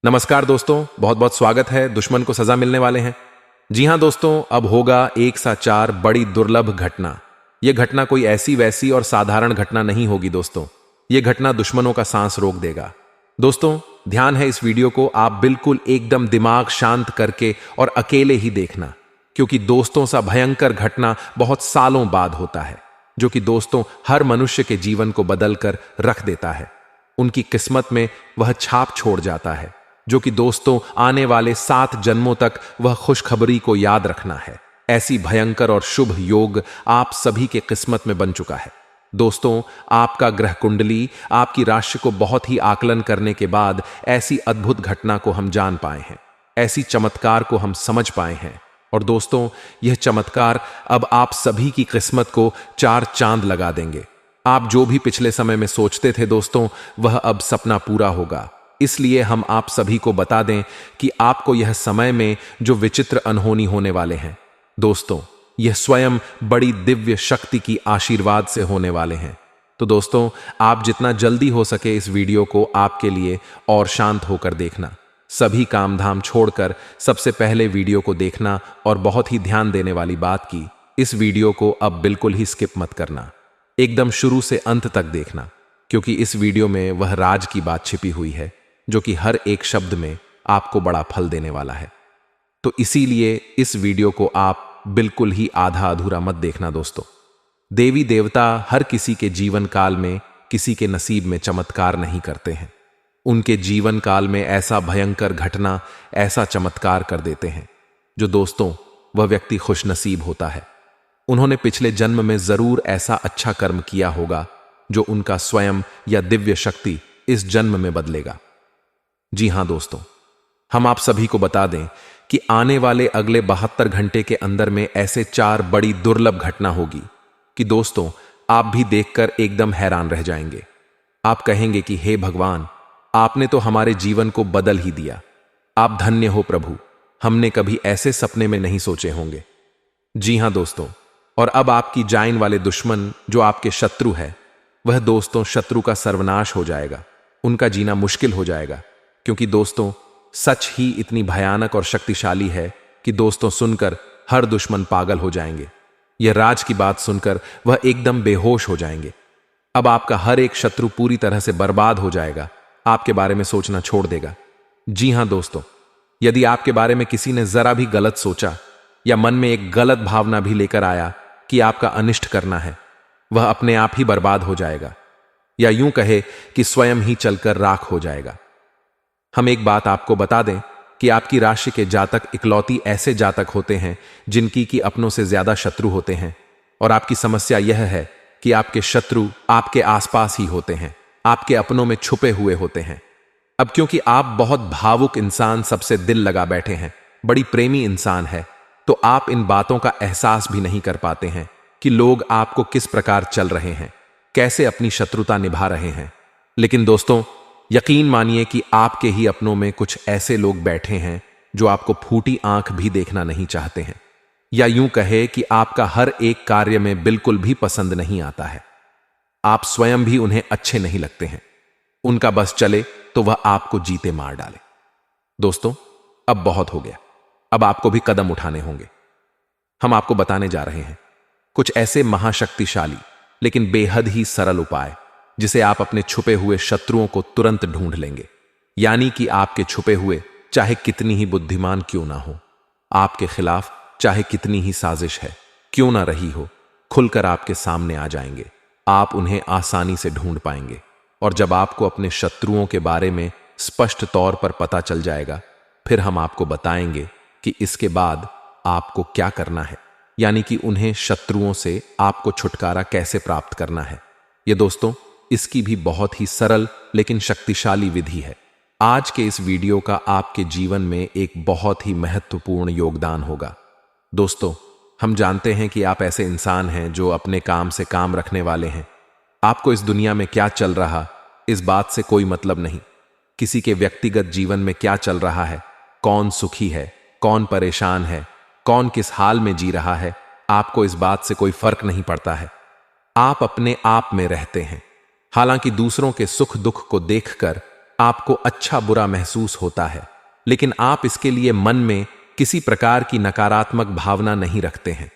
नमस्कार दोस्तों, बहुत बहुत स्वागत है। दुश्मन को सजा मिलने वाले हैं। जी हां दोस्तों, अब होगा एक सा चार बड़ी दुर्लभ घटना। यह घटना कोई ऐसी वैसी और साधारण घटना नहीं होगी दोस्तों। यह घटना दुश्मनों का सांस रोक देगा। दोस्तों ध्यान है, इस वीडियो को आप बिल्कुल एकदम दिमाग शांत करके और अकेले ही देखना, क्योंकि दोस्तों सा भयंकर घटना बहुत सालों बाद होता है, जो कि दोस्तों हर मनुष्य के जीवन को बदल कर रख देता है। उनकी किस्मत में वह छाप छोड़ जाता है, जो कि दोस्तों आने वाले 7 जन्मों तक वह खुशखबरी को याद रखना है। ऐसी भयंकर और शुभ योग आप सभी के किस्मत में बन चुका है। दोस्तों आपका ग्रह कुंडली आपकी राशि को बहुत ही आकलन करने के बाद ऐसी अद्भुत घटना को हम जान पाए हैं, ऐसी चमत्कार को हम समझ पाए हैं। और दोस्तों यह चमत्कार अब आप सभी की किस्मत को 4 चांद लगा देंगे। आप जो भी पिछले समय में सोचते थे दोस्तों, वह अब सपना पूरा होगा। इसलिए हम आप सभी को बता दें कि आपको यह समय में जो विचित्र अनहोनी होने वाले हैं, दोस्तों यह स्वयं बड़ी दिव्य शक्ति की आशीर्वाद से होने वाले हैं। तो दोस्तों आप जितना जल्दी हो सके इस वीडियो को आपके लिए और शांत होकर देखना। सभी काम धाम छोड़कर सबसे पहले वीडियो को देखना, और बहुत ही ध्यान देने वाली बात की इस वीडियो को अब बिल्कुल ही स्किप मत करना। एकदम शुरू से अंत तक देखना, क्योंकि इस वीडियो में वह राज की बात छिपी हुई है, जो कि हर एक शब्द में आपको बड़ा फल देने वाला है। तो इसीलिए इस वीडियो को आप बिल्कुल ही आधा अधूरा मत देखना दोस्तों। देवी देवता हर किसी के जीवन काल में किसी के नसीब में चमत्कार नहीं करते हैं। उनके जीवन काल में ऐसा भयंकर घटना, ऐसा चमत्कार कर देते हैं, जो दोस्तों वह व्यक्ति खुश नसीब होता है। उन्होंने पिछले जन्म में जरूर ऐसा अच्छा कर्म किया होगा, जो उनका स्वयं या दिव्य शक्ति इस जन्म में बदलेगा। जी हां दोस्तों, हम आप सभी को बता दें कि आने वाले अगले 72 घंटे के अंदर में ऐसे 4 बड़ी दुर्लभ घटना होगी कि दोस्तों आप भी देखकर एकदम हैरान रह जाएंगे। आप कहेंगे कि हे भगवान, आपने तो हमारे जीवन को बदल ही दिया। आप धन्य हो प्रभु, हमने कभी ऐसे सपने में नहीं सोचे होंगे। जी हां दोस्तों, और अब आपकी जान वाले दुश्मन जो आपके शत्रु है, वह दोस्तों शत्रु का सर्वनाश हो जाएगा। उनका जीना मुश्किल हो जाएगा, क्योंकि दोस्तों सच ही इतनी भयानक और शक्तिशाली है कि दोस्तों सुनकर हर दुश्मन पागल हो जाएंगे। यह राज की बात सुनकर वह एकदम बेहोश हो जाएंगे। अब आपका हर एक शत्रु पूरी तरह से बर्बाद हो जाएगा, आपके बारे में सोचना छोड़ देगा। जी हां दोस्तों, यदि आपके बारे में किसी ने जरा भी गलत सोचा या मन में एक गलत भावना भी लेकर आया कि आपका अनिष्ट करना है, वह अपने आप ही बर्बाद हो जाएगा, या यूं कहे कि स्वयं ही चलकर राख हो जाएगा। हम एक बात आपको बता दें कि आपकी राशि के जातक इकलौती ऐसे जातक होते हैं जिनकी कि अपनों से ज्यादा शत्रु होते हैं। और आपकी समस्या यह है कि आपके शत्रु आपके आसपास ही होते हैं, आपके अपनों में छुपे हुए होते हैं। अब क्योंकि आप बहुत भावुक इंसान, सबसे दिल लगा बैठे हैं, बड़ी प्रेमी इंसान है, तो आप इन बातों का एहसास भी नहीं कर पाते हैं कि लोग आपको किस प्रकार चल रहे हैं, कैसे अपनी शत्रुता निभा रहे हैं। लेकिन दोस्तों यकीन मानिए कि आपके ही अपनों में कुछ ऐसे लोग बैठे हैं जो आपको फूटी आंख भी देखना नहीं चाहते हैं, या यूं कहे कि आपका हर एक कार्य में बिल्कुल भी पसंद नहीं आता है। आप स्वयं भी उन्हें अच्छे नहीं लगते हैं। उनका बस चले तो वह आपको जीते मार डाले। दोस्तों अब बहुत हो गया, अब आपको भी कदम उठाने होंगे। हम आपको बताने जा रहे हैं कुछ ऐसे महाशक्तिशाली लेकिन बेहद ही सरल उपाय, जिसे आप अपने छुपे हुए शत्रुओं को तुरंत ढूंढ लेंगे। यानी कि आपके छुपे हुए चाहे कितनी ही बुद्धिमान क्यों ना हो, आपके खिलाफ चाहे कितनी ही साजिश है क्यों ना रही हो, खुलकर आपके सामने आ जाएंगे। आप उन्हें आसानी से ढूंढ पाएंगे। और जब आपको अपने शत्रुओं के बारे में स्पष्ट तौर पर पता चल जाएगा, फिर हम आपको बताएंगे कि इसके बाद आपको क्या करना है, यानी कि उन्हें शत्रुओं से आपको छुटकारा कैसे प्राप्त करना है। ये दोस्तों इसकी भी बहुत ही सरल लेकिन शक्तिशाली विधि है। आज के इस वीडियो का आपके जीवन में एक बहुत ही महत्वपूर्ण योगदान होगा। दोस्तों हम जानते हैं कि आप ऐसे इंसान हैं जो अपने काम से काम रखने वाले हैं। आपको इस दुनिया में क्या चल रहा, इस बात से कोई मतलब नहीं। किसी के व्यक्तिगत जीवन में क्या चल रहा है, कौन सुखी है, कौन परेशान है, कौन किस हाल में जी रहा है, आपको इस बात से कोई फर्क नहीं पड़ता है। आप अपने आप में रहते हैं। हालांकि दूसरों के सुख दुख को देखकर आपको अच्छा बुरा महसूस होता है, लेकिन आप इसके लिए मन में किसी प्रकार की नकारात्मक भावना नहीं रखते हैं।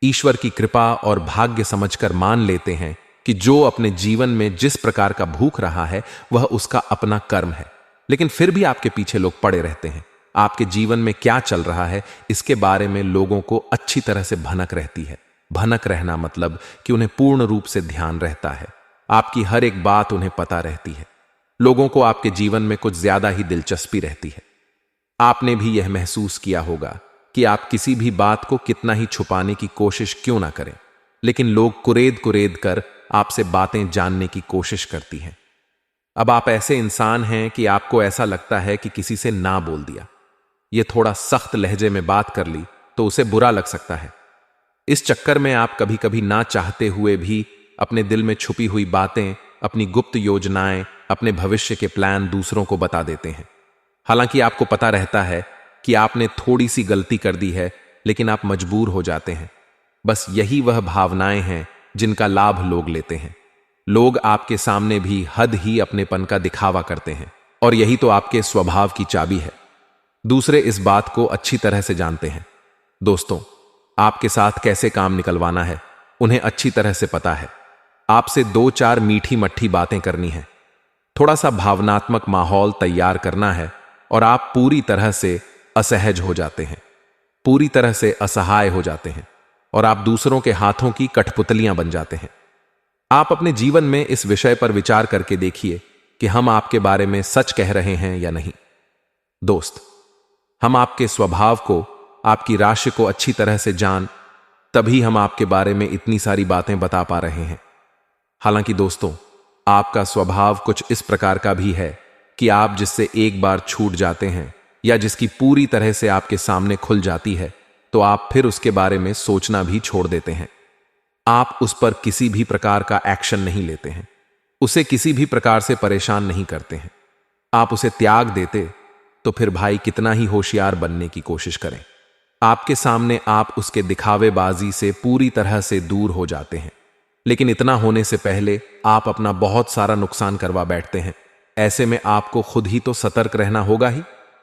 ईश्वर की कृपा और भाग्य समझकर मान लेते हैं कि जो अपने जीवन में जिस प्रकार का भूख रहा है वह उसका अपना कर्म है। लेकिन फिर भी आपके पीछे लोग पड़े रहते हैं। आपके जीवन में क्या चल रहा है इसके बारे में लोगों को अच्छी तरह से भनक रहती है। भनक रहना मतलब कि उन्हें पूर्ण रूप से ध्यान रहता है, आपकी हर एक बात उन्हें पता रहती है। लोगों को आपके जीवन में कुछ ज्यादा ही दिलचस्पी रहती है। आपने भी यह महसूस किया होगा कि आप किसी भी बात को कितना ही छुपाने की कोशिश क्यों ना करें, लेकिन लोग कुरेद कुरेद कर आपसे बातें जानने की कोशिश करती हैं। अब आप ऐसे इंसान हैं कि आपको ऐसा लगता है कि किसी से ना बोल दिया, ये थोड़ा सख्त लहजे में बात कर ली तो उसे बुरा लग सकता है। इस चक्कर में आप कभी कभी ना चाहते हुए भी अपने दिल में छुपी हुई बातें, अपनी गुप्त योजनाएं, अपने भविष्य के प्लान दूसरों को बता देते हैं। हालांकि आपको पता रहता है कि आपने थोड़ी सी गलती कर दी है, लेकिन आप मजबूर हो जाते हैं। बस यही वह भावनाएं हैं जिनका लाभ लोग लेते हैं। लोग आपके सामने भी हद ही अपनेपन का दिखावा करते हैं, और यही तो आपके स्वभाव की चाबी है। दूसरे इस बात को अच्छी तरह से जानते हैं। दोस्तों, आपके साथ कैसे काम निकलवाना है उन्हें अच्छी तरह से पता है। आपसे 2-4 मीठी मट्ठी बातें करनी है, थोड़ा सा भावनात्मक माहौल तैयार करना है, और आप पूरी तरह से असहज हो जाते हैं, पूरी तरह से असहाय हो जाते हैं, और आप दूसरों के हाथों की कठपुतलियां बन जाते हैं। आप अपने जीवन में इस विषय पर विचार करके देखिए कि हम आपके बारे में सच कह रहे हैं या नहीं। दोस्त, हम आपके स्वभाव को, आपकी राशि को अच्छी तरह से जान तभी हम आपके बारे में इतनी सारी बातें बता पा रहे हैं। हालांकि दोस्तों, आपका स्वभाव कुछ इस प्रकार का भी है कि आप जिससे एक बार छूट जाते हैं या जिसकी पूरी तरह से आपके सामने खुल जाती है तो आप फिर उसके बारे में सोचना भी छोड़ देते हैं। आप उस पर किसी भी प्रकार का एक्शन नहीं लेते हैं, उसे किसी भी प्रकार से परेशान नहीं करते हैं। आप उसे त्याग देते तो फिर भाई कितना ही होशियार बनने की कोशिश करें, आपके सामने आप उसके दिखावेबाजी से पूरी तरह से दूर हो जाते हैं। लेकिन इतना होने से पहले आप अपना बहुत सारा नुकसान करवा बैठते हैं। ऐसे में आपको खुद ही तो सतर्क रहना होगा ही।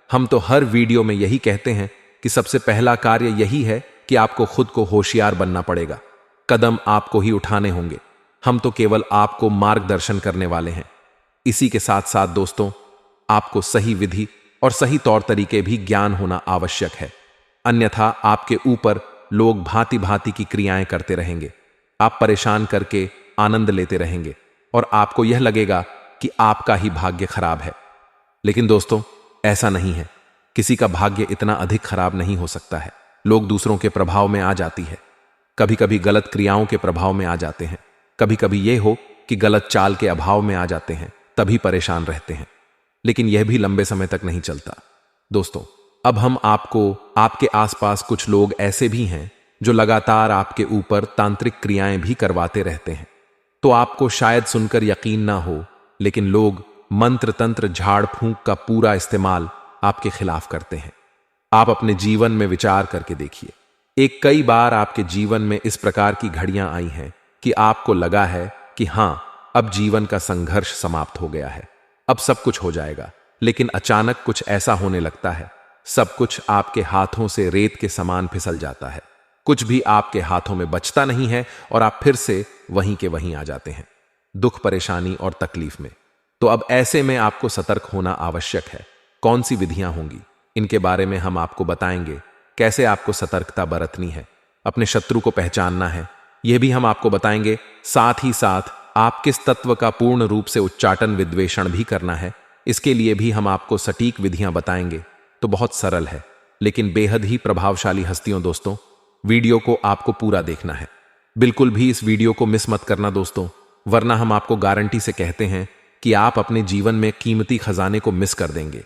हम तो हर वीडियो में यही कहते हैं कि सबसे पहला कार्य यही है कि आपको खुद को होशियार बनना पड़ेगा। कदम आपको ही उठाने होंगे, हम तो केवल आपको मार्गदर्शन करने वाले हैं। इसी के साथ साथ दोस्तों, आपको सही विधि और सही तौर तरीके भी ज्ञान होना आवश्यक है, अन्यथा आपके ऊपर लोग भांति भांति की क्रियाएं करते रहेंगे। आप परेशान करके आनंद लेते रहेंगे और आपको यह लगेगा कि आपका ही भाग्य खराब है। लेकिन दोस्तों, ऐसा नहीं है। किसी का भाग्य इतना अधिक खराब नहीं हो सकता है। लोग दूसरों के प्रभाव में आ जाती है, कभी कभी गलत क्रियाओं के प्रभाव में आ जाते हैं, कभी कभी यह हो कि गलत चाल के अभाव में आ जाते हैं, तभी परेशान रहते हैं। लेकिन यह भी लंबे समय तक नहीं चलता। दोस्तों, अब हम आपको, आपके आसपास कुछ लोग ऐसे भी हैं जो लगातार आपके ऊपर तांत्रिक क्रियाएं भी करवाते रहते हैं। तो आपको शायद सुनकर यकीन ना हो, लेकिन लोग मंत्र तंत्र झाड़ फूंक का पूरा इस्तेमाल आपके खिलाफ करते हैं। आप अपने जीवन में विचार करके देखिए। एक कई बार आपके जीवन में इस प्रकार की घड़ियां आई हैं कि आपको लगा है कि हां, अब जीवन का संघर्ष समाप्त हो गया है, अब सब कुछ हो जाएगा। लेकिन अचानक कुछ ऐसा होने लगता है, सब कुछ आपके हाथों से रेत के समान फिसल जाता है। कुछ भी आपके हाथों में बचता नहीं है और आप फिर से वहीं के वहीं आ जाते हैं, दुख, परेशानी और तकलीफ में। तो अब ऐसे में आपको सतर्क होना आवश्यक है। कौन सी विधियां होंगी, इनके बारे में हम आपको बताएंगे। कैसे आपको सतर्कता बरतनी है, अपने शत्रु को पहचानना है, यह भी हम आपको बताएंगे। साथ ही साथ आप किस तत्व का पूर्ण रूप से उच्चाटन विद्वेषण भी करना है, इसके लिए भी हम आपको सटीक विधियां बताएंगे। तो बहुत सरल है लेकिन बेहद ही प्रभावशाली हस्तियों। दोस्तों, वीडियो को आपको पूरा देखना है, बिल्कुल भी इस वीडियो को मिस मत करना दोस्तों, वरना हम आपको गारंटी से कहते हैं कि आप अपने जीवन में कीमती खजाने को मिस कर देंगे।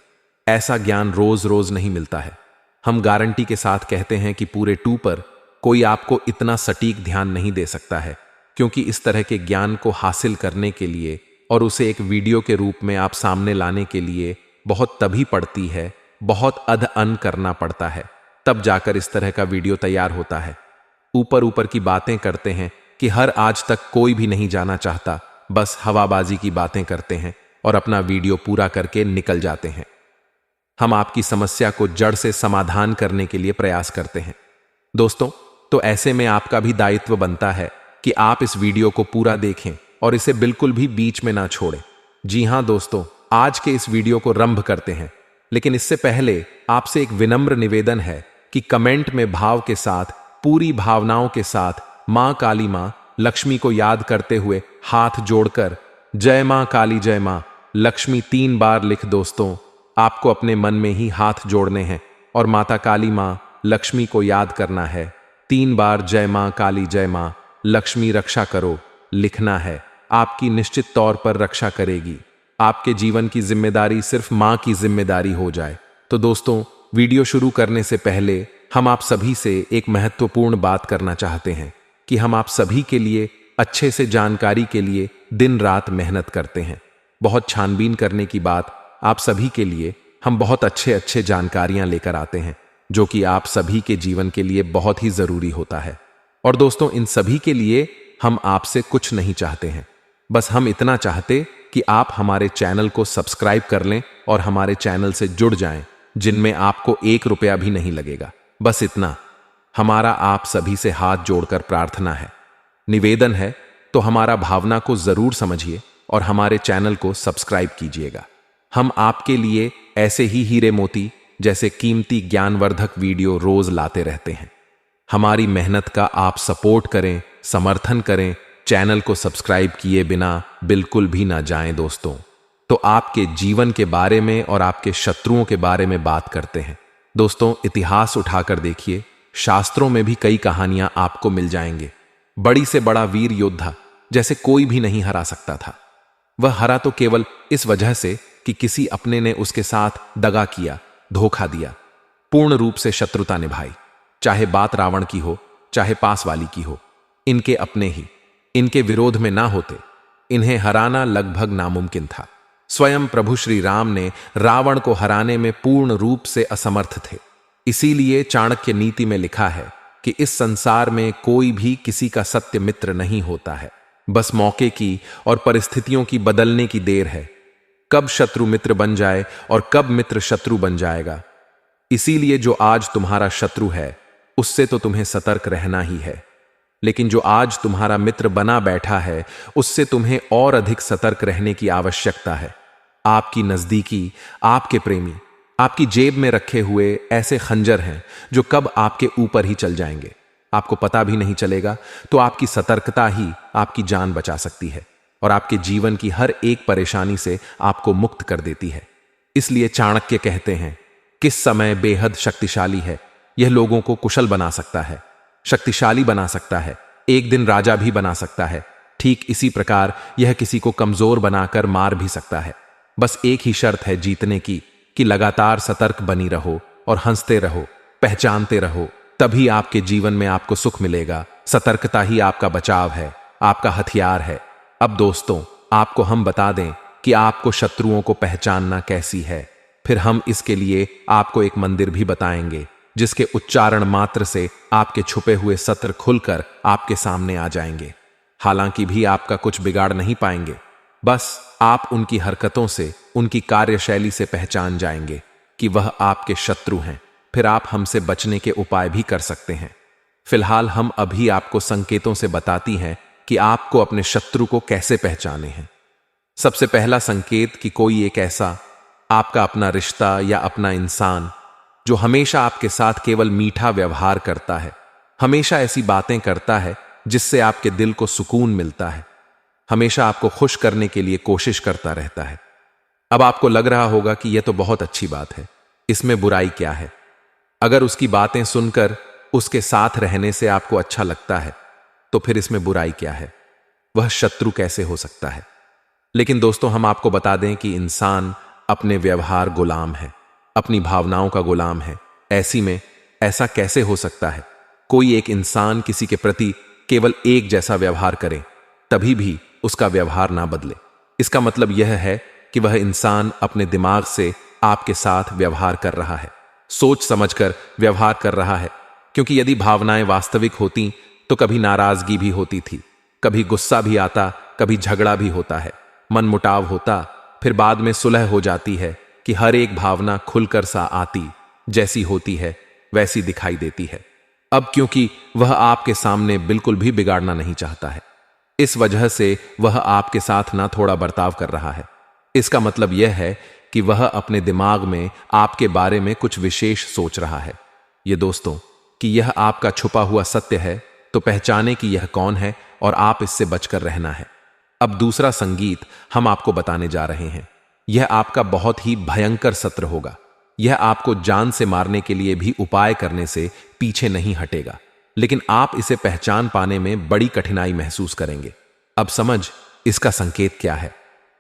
ऐसा ज्ञान रोज रोज नहीं मिलता है। हम गारंटी के साथ कहते हैं कि पूरे 2 पर कोई आपको इतना सटीक ध्यान नहीं दे सकता है, क्योंकि इस तरह के ज्ञान को हासिल करने के लिए और उसे एक वीडियो के रूप में आप सामने लाने के लिए बहुत तभी पड़ती है, बहुत अध्ययन करना पड़ता है, तब जाकर इस तरह का वीडियो तैयार होता है। ऊपर ऊपर की बातें करते हैं कि हर आज तक कोई भी नहीं जाना चाहता, बस हवाबाजी की बातें करते हैं, और अपना वीडियो पूरा करके निकल जाते हैं। हम आपकी समस्या को जड़ से समाधान करने के लिए प्रयास करते हैं दोस्तों। तो ऐसे में आपका भी दायित्व बनता है कि आप इस वीडियो को पूरा देखें और इसे बिल्कुल भी बीच में ना छोड़ें। जी हां दोस्तों, आज के इस वीडियो को आरंभ करते हैं, लेकिन इससे पहले आपसे एक विनम्र निवेदन है कि कमेंट में भाव के साथ, पूरी भावनाओं के साथ मां काली, मां लक्ष्मी को याद करते हुए हाथ जोड़कर जय मां काली, जय मां लक्ष्मी 3 बार लिख दोस्तों। आपको अपने मन में ही हाथ जोड़ने हैं और माता काली, मां लक्ष्मी को याद करना है। 3 बार जय मां काली, जय मां लक्ष्मी रक्षा करो लिखना है। आपकी निश्चित तौर पर रक्षा करेगी। आपके जीवन की जिम्मेदारी सिर्फ मां की जिम्मेदारी हो जाए। तो दोस्तों, वीडियो शुरू करने से पहले हम आप सभी से एक महत्वपूर्ण बात करना चाहते हैं कि हम आप सभी के लिए अच्छे से जानकारी के लिए दिन रात मेहनत करते हैं। बहुत छानबीन करने की बात, आप सभी के लिए हम बहुत अच्छे जानकारियां लेकर आते हैं जो कि आप सभी के जीवन के लिए बहुत ही जरूरी होता है। और दोस्तों, इन सभी के लिए हम आपसे कुछ नहीं चाहते हैं, बस हम इतना चाहते कि आप हमारे चैनल को सब्सक्राइब कर लें और हमारे चैनल से जुड़ जाएं, जिनमें आपको 1 रुपया भी नहीं लगेगा। बस इतना हमारा आप सभी से हाथ जोड़कर प्रार्थना है, निवेदन है। तो हमारा भावना को जरूर समझिए और हमारे चैनल को सब्सक्राइब कीजिएगा। हम आपके लिए ऐसे ही हीरे मोती जैसे कीमती ज्ञानवर्धक वीडियो रोज लाते रहते हैं। हमारी मेहनत का आप सपोर्ट करें, समर्थन करें। चैनल को सब्सक्राइब किए बिना बिल्कुल भी ना जाएं दोस्तों। तो आपके जीवन के बारे में और आपके शत्रुओं के बारे में बात करते हैं दोस्तों। इतिहास उठाकर देखिए, शास्त्रों में भी कई कहानियां आपको मिल जाएंगे। बड़ी से बड़ा वीर योद्धा जैसे कोई भी नहीं हरा सकता था। वह हरा तो केवल इस वजह से कि किसी अपने ने उसके साथ दगा किया, धोखा दिया, पूर्ण रूप से शत्रुता निभाई। चाहे बात रावण की हो, चाहे पास वाली की हो, इनके अपने ही इनके विरोध में ना होते, इन्हें हराना लगभग नामुमकिन था। स्वयं प्रभु श्री राम ने रावण को हराने में पूर्ण रूप से असमर्थ थे। इसीलिए चाणक्य नीति में लिखा है कि इस संसार में कोई भी किसी का सत्य मित्र नहीं होता है, बस मौके की और परिस्थितियों की बदलने की देर है। कब शत्रु मित्र बन जाए और कब मित्र शत्रु बन जाएगा। इसीलिए जो आज तुम्हारा शत्रु है उससे तो तुम्हें सतर्क रहना ही है, लेकिन जो आज तुम्हारा मित्र बना बैठा है उससे तुम्हें और अधिक सतर्क रहने की आवश्यकता है। आपकी नजदीकी, आपके प्रेमी, आपकी जेब में रखे हुए ऐसे खंजर हैं जो कब आपके ऊपर ही चल जाएंगे, आपको पता भी नहीं चलेगा। तो आपकी सतर्कता ही आपकी जान बचा सकती है और आपके जीवन की हर एक परेशानी से आपको मुक्त कर देती है। इसलिए चाणक्य कहते हैं, किस समय बेहद शक्तिशाली है, यह लोगों को कुशल बना सकता है, शक्तिशाली बना सकता है, एक दिन राजा भी बना सकता है। ठीक इसी प्रकार यह किसी को कमजोर बनाकर मार भी सकता है। बस एक ही शर्त है जीतने की कि लगातार सतर्क बनी रहो और हंसते रहो, पहचानते रहो, तभी आपके जीवन में आपको सुख मिलेगा। सतर्कता ही आपका बचाव है, आपका हथियार है। अब दोस्तों, आपको हम बता दें कि आपको शत्रुओं को पहचानना कैसी है। फिर हम इसके लिए आपको एक मंदिर भी बताएंगे जिसके उच्चारण मात्र से आपके छुपे हुए सत्र खुलकर आपके सामने आ जाएंगे। हालांकि भी आपका कुछ बिगाड़ नहीं पाएंगे, बस आप उनकी हरकतों से, उनकी कार्यशैली से पहचान जाएंगे कि वह आपके शत्रु हैं। फिर आप हमसे बचने के उपाय भी कर सकते हैं। फिलहाल हम अभी आपको संकेतों से बताती हैं कि आपको अपने शत्रु को कैसे पहचाने हैं। सबसे पहला संकेत कि कोई एक ऐसा आपका अपना रिश्ता या अपना इंसान जो हमेशा आपके साथ केवल मीठा व्यवहार करता है, हमेशा ऐसी बातें करता है जिससे आपके दिल को सुकून मिलता है, हमेशा आपको खुश करने के लिए कोशिश करता रहता है। अब आपको लग रहा होगा कि यह तो बहुत अच्छी बात है, इसमें बुराई क्या है। अगर उसकी बातें सुनकर उसके साथ रहने से आपको अच्छा लगता है तो फिर इसमें बुराई क्या है, वह शत्रु कैसे हो सकता है। लेकिन दोस्तों, हम आपको बता दें कि इंसान अपने व्यवहार गुलाम है, अपनी भावनाओं का गुलाम है। ऐसी में ऐसा कैसे हो सकता है कोई एक इंसान किसी के प्रति केवल एक जैसा व्यवहार करे तभी भी उसका व्यवहार ना बदले। इसका मतलब यह है कि वह इंसान अपने दिमाग से आपके साथ व्यवहार कर रहा है, सोच समझकर व्यवहार कर रहा है। क्योंकि यदि भावनाएं वास्तविक होती तो कभी नाराजगी भी होती थी, कभी गुस्सा भी आता, कभी झगड़ा भी होता है, मनमुटाव होता, फिर बाद में सुलह हो जाती है कि हर एक भावना खुलकर सा आती, जैसी होती है वैसी दिखाई देती है। अब क्योंकि वह आपके सामने बिल्कुल भी बिगाड़ना नहीं चाहता है, इस वजह से वह आपके साथ ना थोड़ा बर्ताव कर रहा है। इसका मतलब यह है कि वह अपने दिमाग में आपके बारे में कुछ विशेष सोच रहा है। ये दोस्तों कि यह आपका छुपा हुआ सत्य है, तो पहचाने कि यह कौन है और आप इससे बचकर रहना है। अब दूसरा संगीत हम आपको बताने जा रहे हैं। यह आपका बहुत ही भयंकर सत्र होगा। यह आपको जान से मारने के लिए भी उपाय करने से पीछे नहीं हटेगा, लेकिन आप इसे पहचान पाने में बड़ी कठिनाई महसूस करेंगे। अब समझ इसका संकेत क्या है।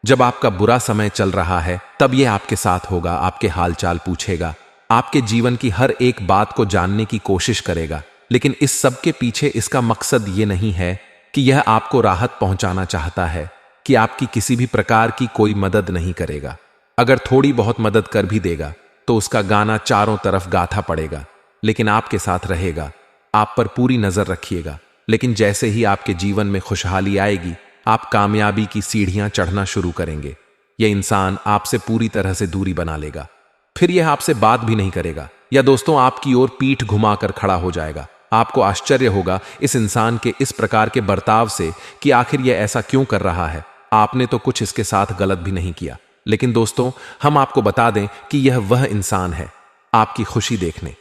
जब आपका बुरा समय चल रहा है तब यह आपके साथ होगा, आपके हालचाल पूछेगा, आपके जीवन की हर एक बात को जानने की कोशिश करेगा। लेकिन इस सब के पीछे इसका मकसद ये नहीं है कि यह आपको राहत पहुंचाना चाहता है, कि आपकी किसी भी प्रकार की कोई मदद नहीं करेगा। अगर थोड़ी बहुत मदद कर भी देगा तो उसका गाना चारों तरफ गाथा पड़ेगा, लेकिन आपके साथ रहेगा, आप पर पूरी नजर रखिएगा। लेकिन जैसे ही आपके जीवन में खुशहाली आएगी, आप कामयाबी की सीढ़ियां चढ़ना शुरू करेंगे, यह इंसान आपसे पूरी तरह से दूरी बना लेगा। फिर यह आपसे बात भी नहीं करेगा, या दोस्तों आपकी ओर पीठ घुमाकर खड़ा हो जाएगा। आपको आश्चर्य होगा इस इंसान के इस प्रकार के बर्ताव से कि आखिर यह ऐसा क्यों कर रहा है। आपने तो कुछ इसके साथ गलत भी नहीं किया। लेकिन दोस्तों हम आपको बता दें कि यह वह इंसान है आपकी खुशी देखने,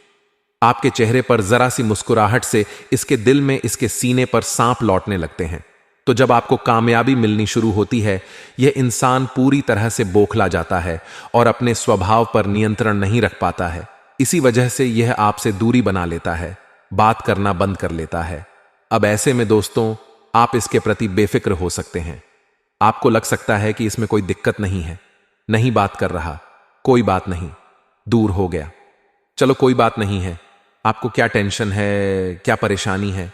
आपके चेहरे पर जरा सी मुस्कुराहट से इसके दिल में, इसके सीने पर सांप लौटने लगते हैं। तो जब आपको कामयाबी मिलनी शुरू होती है, यह इंसान पूरी तरह से बौखला जाता है और अपने स्वभाव पर नियंत्रण नहीं रख पाता है। इसी वजह से यह आपसे दूरी बना लेता है, बात करना बंद कर लेता है। अब ऐसे में दोस्तों आप इसके प्रति बेफिक्र हो सकते हैं। आपको लग सकता है कि इसमें कोई दिक्कत नहीं है, नहीं बात कर रहा, कोई बात नहीं, दूर हो गया, चलो कोई बात नहीं है, आपको क्या टेंशन है, क्या परेशानी है।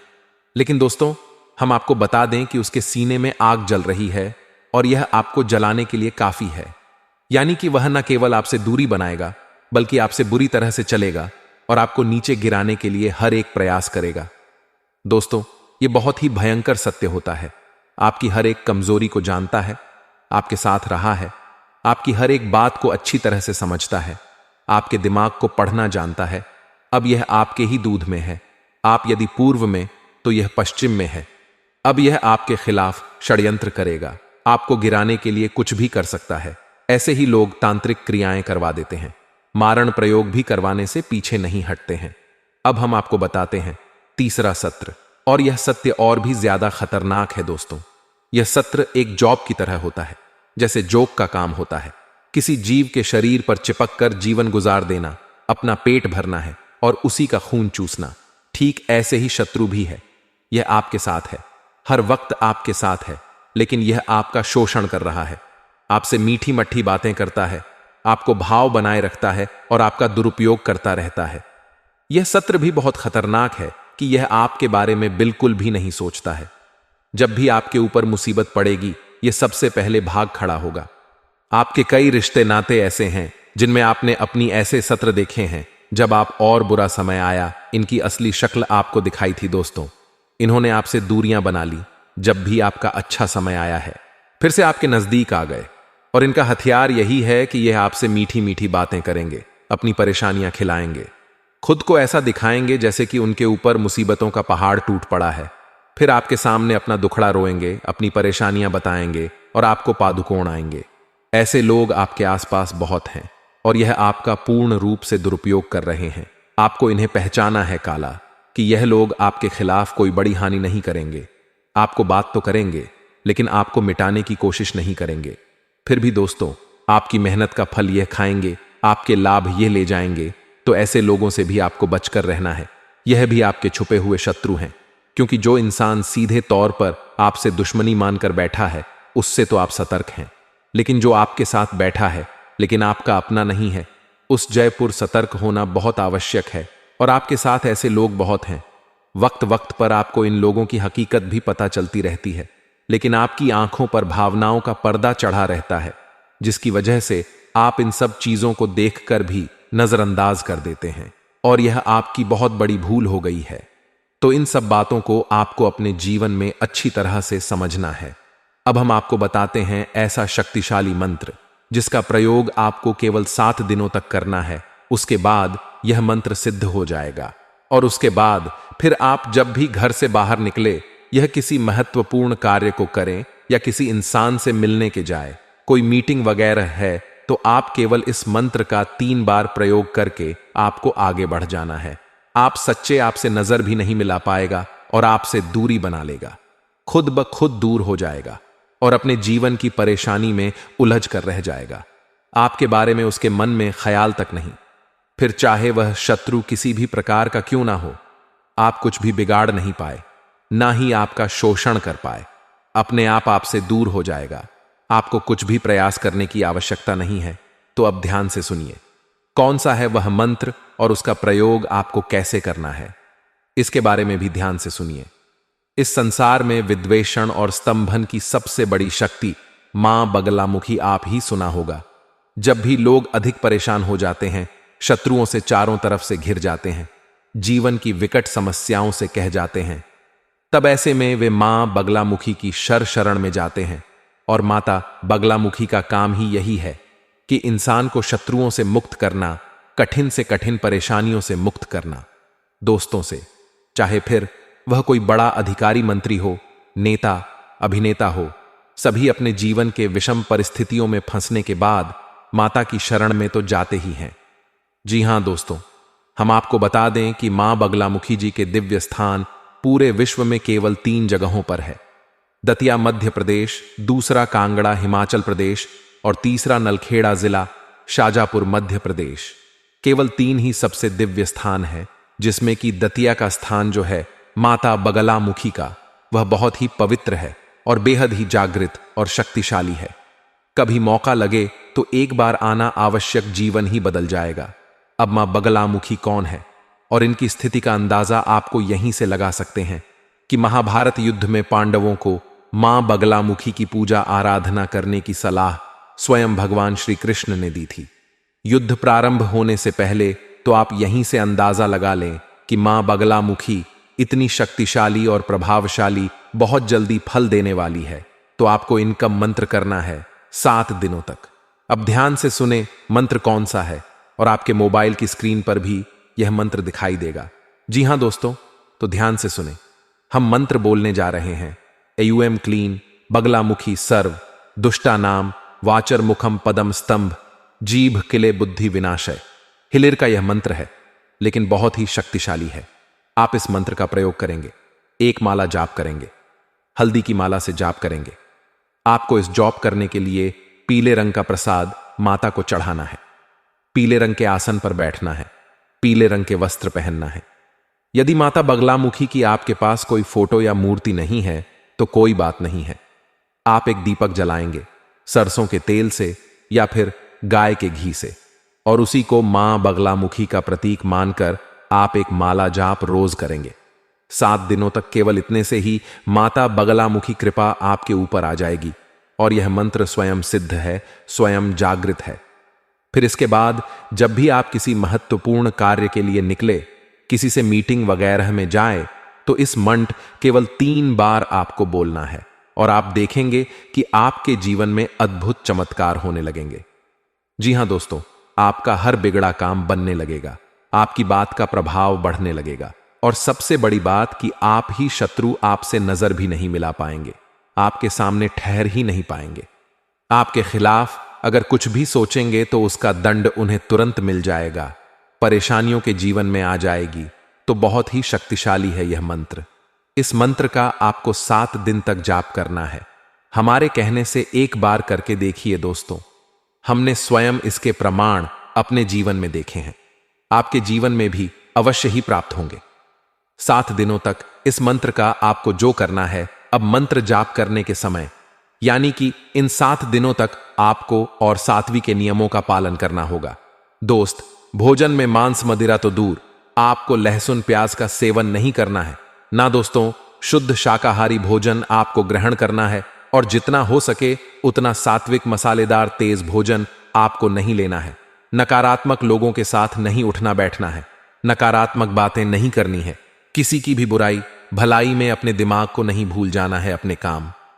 लेकिन दोस्तों हम आपको बता दें कि उसके सीने में आग जल रही है और यह आपको जलाने के लिए काफी है। यानी कि वह न केवल आपसे दूरी बनाएगा बल्कि आपसे बुरी तरह से चलेगा और आपको नीचे गिराने के लिए हर एक प्रयास करेगा। दोस्तों यह बहुत ही भयंकर सत्य होता है। आपकी हर एक कमजोरी को जानता है, आपके साथ रहा है, आपकी हर एक बात को अच्छी तरह से समझता है, आपके दिमाग को पढ़ना जानता है। अब यह आपके ही दूध में है। आप यदि पूर्व में तो यह पश्चिम में है। अब यह आपके खिलाफ षड्यंत्र करेगा, आपको गिराने के लिए कुछ भी कर सकता है। ऐसे ही लोग तांत्रिक क्रियाएं करवा देते हैं, मारण प्रयोग भी करवाने से पीछे नहीं हटते हैं। अब हम आपको बताते हैं तीसरा सत्र, और यह सत्य और भी ज्यादा खतरनाक है दोस्तों। यह सत्र एक जॉब की तरह होता है, जैसे जोक का काम होता है। किसी जीव के शरीर पर चिपक कर जीवन गुजार देना, अपना पेट भरना है और उसी का खून चूसना। ठीक ऐसे ही शत्रु भी है। यह आपके साथ है, हर वक्त आपके साथ है, लेकिन यह आपका शोषण कर रहा है, आपसे मीठी मट्ठी बातें करता है, आपको भाव बनाए रखता है और आपका दुरुपयोग करता रहता है। यह सत्र भी बहुत खतरनाक है कि यह आपके बारे में बिल्कुल भी नहीं सोचता है। जब भी आपके ऊपर मुसीबत पड़ेगी, यह सबसे पहले भाग खड़ा होगा। आपके कई रिश्ते नाते ऐसे हैं जिनमें आपने अपनी ऐसे सत्र देखे हैं। जब आप और बुरा समय आया, इनकी असली शक्ल आपको दिखाई थी दोस्तों। इन्होंने आपसे दूरियां बना ली। जब भी आपका अच्छा समय आया है, फिर से आपके नजदीक आ गए, और इनका हथियार यही है कि यह आपसे मीठी मीठी बातें करेंगे, अपनी परेशानियां खिलाएंगे, खुद को ऐसा दिखाएंगे जैसे कि उनके ऊपर मुसीबतों का पहाड़ टूट पड़ा है। फिर आपके सामने अपना दुखड़ा रोएंगे, अपनी परेशानियां बताएंगे और आपको पादुकोण आएंगे। ऐसे लोग आपके आसपास बहुत हैं और यह आपका पूर्ण रूप से दुरुपयोग कर रहे हैं। आपको इन्हें पहचाना है काला, कि यह लोग आपके खिलाफ कोई बड़ी हानि नहीं करेंगे। आपको बात तो करेंगे, लेकिन आपको मिटाने की कोशिश नहीं करेंगे। फिर भी दोस्तों आपकी मेहनत का फल यह खाएंगे, आपके लाभ यह ले जाएंगे। तो ऐसे लोगों से भी आपको बचकर रहना है। यह भी आपके छुपे हुए शत्रु हैं, क्योंकि जो इंसान सीधे तौर पर आपसे दुश्मनी मानकर बैठा है, उससे तो आप सतर्क हैं। लेकिन जो आपके साथ बैठा है लेकिन आपका अपना नहीं है, उस जयपुर सतर्क होना बहुत आवश्यक है। और आपके साथ ऐसे लोग बहुत हैं। वक्त वक्त पर आपको इन लोगों की हकीकत भी पता चलती रहती है, लेकिन आपकी आंखों पर भावनाओं का पर्दा चढ़ा रहता है, जिसकी वजह से आप इन सब चीजों को देखकर भी नजरअंदाज कर देते हैं, और यह आपकी बहुत बड़ी भूल हो गई है। तो इन सब बातों को आपको अपने जीवन में अच्छी तरह से समझना है। अब हम आपको बताते हैं ऐसा शक्तिशाली मंत्र जिसका प्रयोग आपको केवल 7 दिनों तक करना है। उसके बाद यह मंत्र सिद्ध हो जाएगा और उसके बाद फिर आप जब भी घर से बाहर निकले, यह किसी महत्वपूर्ण कार्य को करें या किसी इंसान से मिलने के जाए, कोई मीटिंग वगैरह है, तो आप केवल इस मंत्र का 3 बार प्रयोग करके आपको आगे बढ़ जाना है। आप सच्चे आपसे नजर भी नहीं मिला पाएगा और आपसे दूरी बना लेगा, खुद ब खुद दूर हो जाएगा और अपने जीवन की परेशानी में उलझ कर रह जाएगा। आपके बारे में उसके मन में ख्याल तक नहीं। फिर चाहे वह शत्रु किसी भी प्रकार का क्यों ना हो, आप कुछ भी बिगाड़ नहीं पाए, ना ही आपका शोषण कर पाए। अपने आप आपसे दूर हो जाएगा। आपको कुछ भी प्रयास करने की आवश्यकता नहीं है। तो अब ध्यान से सुनिए, कौन सा है वह मंत्र और उसका प्रयोग आपको कैसे करना है, इसके बारे में भी ध्यान से सुनिए। इस संसार में विद्वेषण और स्तंभन की सबसे बड़ी शक्ति मां बगलामुखी आप ही सुना होगा। जब भी लोग अधिक परेशान हो जाते हैं, शत्रुओं से चारों तरफ से घिर जाते हैं, जीवन की विकट समस्याओं से कह जाते हैं, तब ऐसे में वे मां बगलामुखी की शरण में जाते हैं। और माता बगलामुखी का काम ही यही है कि इंसान को शत्रुओं से मुक्त करना, कठिन से कठिन परेशानियों से मुक्त करना। दोस्तों से, चाहे फिर वह कोई बड़ा अधिकारी मंत्री हो, नेता, अभिनेता हो, सभी अपने जीवन के विषम परिस्थितियों में फंसने के बाद माता की शरण में तो जाते ही हैं। जी हां दोस्तों, हम आपको बता दें कि मां बगलामुखी जी के दिव्य स्थान पूरे विश्व में केवल 3 जगहों पर है। दतिया मध्य प्रदेश, दूसरा कांगड़ा हिमाचल प्रदेश और तीसरा नलखेड़ा जिला शाजापुर मध्य प्रदेश। केवल 3 ही सबसे दिव्य स्थान है, जिसमें कि दतिया का स्थान जो है माता बगलामुखी का, वह बहुत ही पवित्र है और बेहद ही जागृत और शक्तिशाली है। कभी मौका लगे तो एक बार आना आवश्यक, जीवन ही बदल जाएगा। अब मां बगलामुखी कौन है और इनकी स्थिति का अंदाजा आपको यहीं से लगा सकते हैं कि महाभारत युद्ध में पांडवों को मां बगलामुखी की पूजा आराधना करने की सलाह स्वयं भगवान श्री कृष्ण ने दी थी। युद्ध प्रारंभ होने से पहले तो आप यहीं से अंदाजा लगा लें कि मां बगलामुखी इतनी शक्तिशाली और प्रभावशाली, बहुत जल्दी फल देने वाली है। तो आपको इनका मंत्र करना है 7 दिनों तक। अब ध्यान से सुने मंत्र कौन सा है, और आपके मोबाइल की स्क्रीन पर भी यह मंत्र दिखाई देगा। जी हां दोस्तों, तो ध्यान से सुने। हम मंत्र बोलने जा रहे हैं। एयूएम क्लीन बगलामुखी सर्व दुष्टा नाम वाचर मुखम पदम स्तंभ जीभ किले बुद्धि विनाशय। हिलिर का यह मंत्र है, लेकिन बहुत ही शक्तिशाली है। आप इस मंत्र का प्रयोग करेंगे, 1 माला जाप करेंगे, हल्दी की माला से जाप करेंगे। आपको इस जॉब करने के लिए पीले रंग का प्रसाद माता को चढ़ाना है, पीले रंग के आसन पर बैठना है, पीले रंग के वस्त्र पहनना है। यदि माता बगलामुखी की आपके पास कोई फोटो या मूर्ति नहीं है तो कोई बात नहीं है। आप एक दीपक जलाएंगे सरसों के तेल से या फिर गाय के घी से, और उसी को मां बगलामुखी का प्रतीक मानकर आप एक माला जाप रोज करेंगे। 7 दिनों तक केवल इतने से ही माता बगलामुखी कृपा आपके ऊपर आ जाएगी और यह मंत्र स्वयं सिद्ध है, स्वयं जागृत है। फिर इसके बाद जब भी आप किसी महत्वपूर्ण कार्य के लिए निकले, किसी से मीटिंग वगैरह में जाए, तो इस मंत्र केवल 3 बार आपको बोलना है और आप देखेंगे कि आपके जीवन में अद्भुत चमत्कार होने लगेंगे। जी हां दोस्तों, आपका हर बिगड़ा काम बनने लगेगा, आपकी बात का प्रभाव बढ़ने लगेगा और सबसे बड़ी बात कि आप ही शत्रु आपसे नजर भी नहीं मिला पाएंगे, आपके सामने ठहर ही नहीं पाएंगे। आपके खिलाफ अगर कुछ भी सोचेंगे तो उसका दंड उन्हें तुरंत मिल जाएगा, परेशानियों के जीवन में आ जाएगी। तो बहुत ही शक्तिशाली है यह मंत्र। इस मंत्र का आपको 7 दिन तक जाप करना है। हमारे कहने से एक बार करके देखिए दोस्तों, हमने स्वयं इसके प्रमाण अपने जीवन में देखे हैं। आपके जीवन में भी अवश्य ही प्राप्त होंगे। 7 दिनों तक इस मंत्र का आपको जो करना है, अब मंत्र जाप करने के समय, यानी कि इन 7 दिनों तक आपको और 7वीं के नियमों का पालन करना होगा। दोस्त, भोजन में मांस मदिरा तो दूर, आपको लहसुन प्याज का सेवन नहीं करना है ना दोस्तों। शुद्ध शाकाहारी भोजन आपको ग्रहण करना है और जितना हो सके उतना सात्विक मसालेदार तेज भोजन आपको नहीं लेना है। नकारात्मक लोगों के साथ नहीं उठना बैठना है, नकारात्मक बातें नहीं करनी है, किसी की भी बुराई भलाई में अपने दिमाग को नहीं भूल जाना है।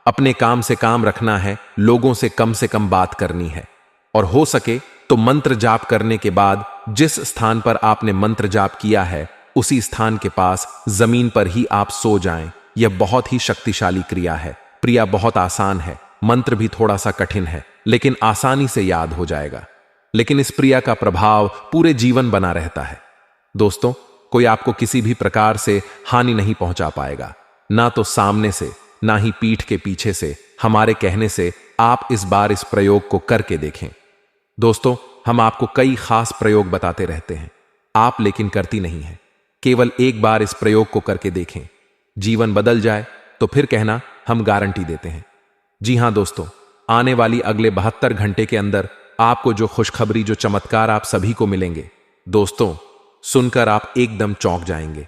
अपने काम से काम रखना है, लोगों से कम बात करनी है और हो सके तो मंत्र जाप करने के बाद जिस स्थान पर आपने मंत्र जाप किया है उसी स्थान के पास जमीन पर ही आप सो जाएं। यह बहुत ही शक्तिशाली क्रिया है। क्रिया बहुत आसान है, मंत्र भी थोड़ा सा कठिन है, लेकिन आसानी से याद हो जाएगा। लेकिन इस क्रिया का प्रभाव पूरे जीवन बना रहता है। दोस्तों, कोई आपको किसी भी प्रकार से हानि नहीं पहुंचा पाएगा, ना तो सामने से ना ही पीठ के पीछे से। हमारे कहने से आप इस बार इस प्रयोग को करके देखें। दोस्तों, हम आपको कई खास प्रयोग बताते रहते हैं, आप लेकिन करती नहीं हैं। केवल एक बार इस प्रयोग को करके देखें, जीवन बदल जाए तो फिर कहना हम गारंटी देते हैं। जी हां दोस्तों, आने वाली अगले 72 घंटे के अंदर आपको जो खुशखबरी, जो चमत्कार आप सभी को मिलेंगे, दोस्तों सुनकर आप एकदम चौंक जाएंगे।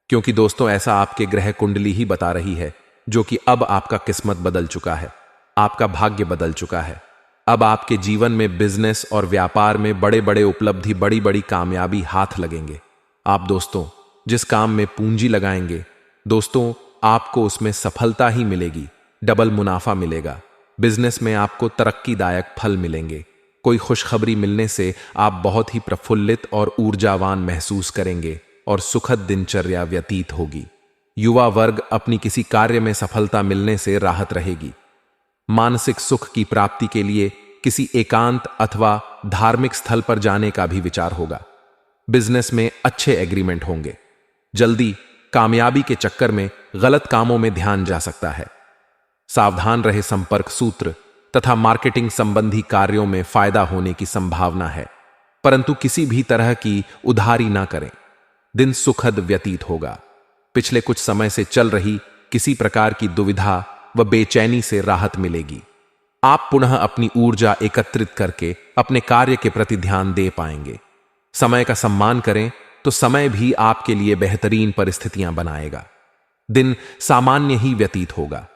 क्योंकि दोस्तों ऐसा आपके ग्रह कुंडली ही बता रही है, जो कि अब आपका किस्मत बदल चुका है, आपका भाग्य बदल चुका है। अब आपके जीवन में बिजनेस और व्यापार में बड़े बड़े उपलब्धि, बड़ी बड़ी कामयाबी हाथ लगेंगे। आप दोस्तों जिस काम में पूंजी लगाएंगे, दोस्तों आपको उसमें सफलता ही मिलेगी, डबल मुनाफा मिलेगा। बिजनेस में आपको तरक्कीदायक फल मिलेंगे। कोई खुशखबरी मिलने से आप बहुत ही प्रफुल्लित और ऊर्जावान महसूस करेंगे और सुखद दिनचर्या व्यतीत होगी। युवा वर्ग अपनी किसी कार्य में सफलता मिलने से राहत रहेगी। मानसिक सुख की प्राप्ति के लिए किसी एकांत अथवा धार्मिक स्थल पर जाने का भी विचार होगा। बिजनेस में अच्छे एग्रीमेंट होंगे। जल्दी कामयाबी के चक्कर में गलत कामों में ध्यान जा सकता है। सावधान रहे, संपर्क सूत्र तथा मार्केटिंग संबंधी कार्यों में फायदा होने की संभावना है, परंतु किसी भी तरह की उधारी ना करें। दिन सुखद व्यतीत होगा। पिछले कुछ समय से चल रही किसी प्रकार की दुविधा व बेचैनी से राहत मिलेगी। आप पुनः अपनी ऊर्जा एकत्रित करके अपने कार्य के प्रति ध्यान दे पाएंगे। समय का सम्मान करें तो समय भी आपके लिए बेहतरीन परिस्थितियां बनाएगा। दिन सामान्य ही व्यतीत होगा।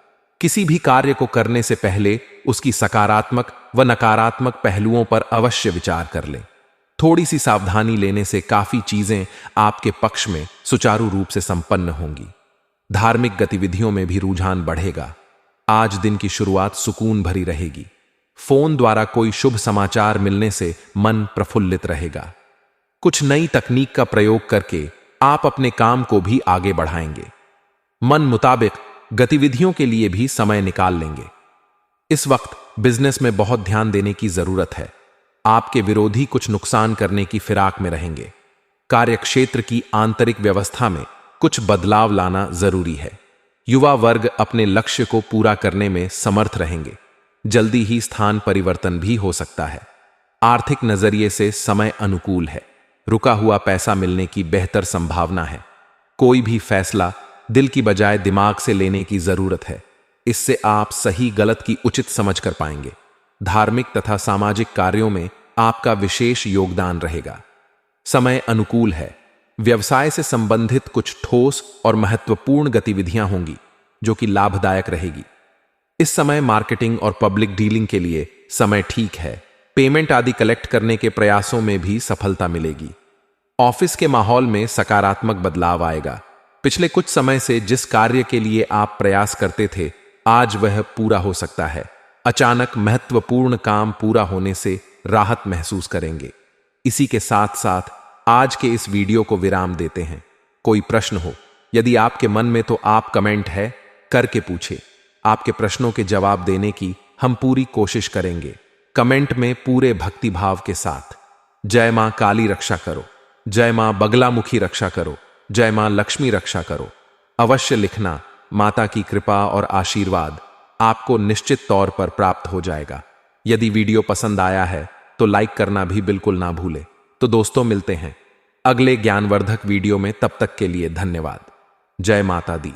किसी भी कार्य को करने से पहले उसकी सकारात्मक व नकारात्मक पहलुओं पर अवश्य विचार कर लें। थोड़ी सी सावधानी लेने से काफी चीजें आपके पक्ष में सुचारू रूप से संपन्न होंगी। धार्मिक गतिविधियों में भी रुझान बढ़ेगा। आज दिन की शुरुआत सुकून भरी रहेगी। फोन द्वारा कोई शुभ समाचार मिलने से मन प्रफुल्लित रहेगा। कुछ नई तकनीक का प्रयोग करके आप अपने काम को भी आगे बढ़ाएंगे। मन मुताबिक गतिविधियों के लिए भी समय निकाल लेंगे। इस वक्त बिजनेस में बहुत ध्यान देने की जरूरत है। आपके विरोधी कुछ नुकसान करने की फिराक में रहेंगे। कार्यक्षेत्र की आंतरिक व्यवस्था में कुछ बदलाव लाना जरूरी है। युवा वर्ग अपने लक्ष्य को पूरा करने में समर्थ रहेंगे। जल्दी ही स्थान परिवर्तन भी हो सकता है। आर्थिक नजरिए से समय अनुकूल है। रुका हुआ पैसा मिलने की बेहतर संभावना है। कोई भी फैसला दिल की बजाय दिमाग से लेने की जरूरत है। इससे आप सही गलत की उचित समझ कर पाएंगे। धार्मिक तथा सामाजिक कार्यों में आपका विशेष योगदान रहेगा। समय अनुकूल है। व्यवसाय से संबंधित कुछ ठोस और महत्वपूर्ण गतिविधियां होंगी जो कि लाभदायक रहेगी। इस समय मार्केटिंग और पब्लिक डीलिंग के लिए समय ठीक है। पेमेंट आदि कलेक्ट करने के प्रयासों में भी सफलता मिलेगी। ऑफिस के माहौल में सकारात्मक बदलाव आएगा। पिछले कुछ समय से जिस कार्य के लिए आप प्रयास करते थे, आज वह पूरा हो सकता है। अचानक महत्वपूर्ण काम पूरा होने से राहत महसूस करेंगे। इसी के साथ साथ आज के इस वीडियो को विराम देते हैं। कोई प्रश्न हो यदि आपके मन में, तो आप कमेंट है करके पूछे। आपके प्रश्नों के जवाब देने की हम पूरी कोशिश करेंगे। कमेंट में पूरे भक्ति भाव के साथ जय मां काली रक्षा करो, जय मां बगलामुखी रक्षा करो, जय मां लक्ष्मी रक्षा करो अवश्य लिखना। माता की कृपा और आशीर्वाद आपको निश्चित तौर पर प्राप्त हो जाएगा। यदि वीडियो पसंद आया है तो लाइक करना भी बिल्कुल ना भूले। तो दोस्तों मिलते हैं अगले ज्ञानवर्धक वीडियो में। तब तक के लिए धन्यवाद। जय माता दी।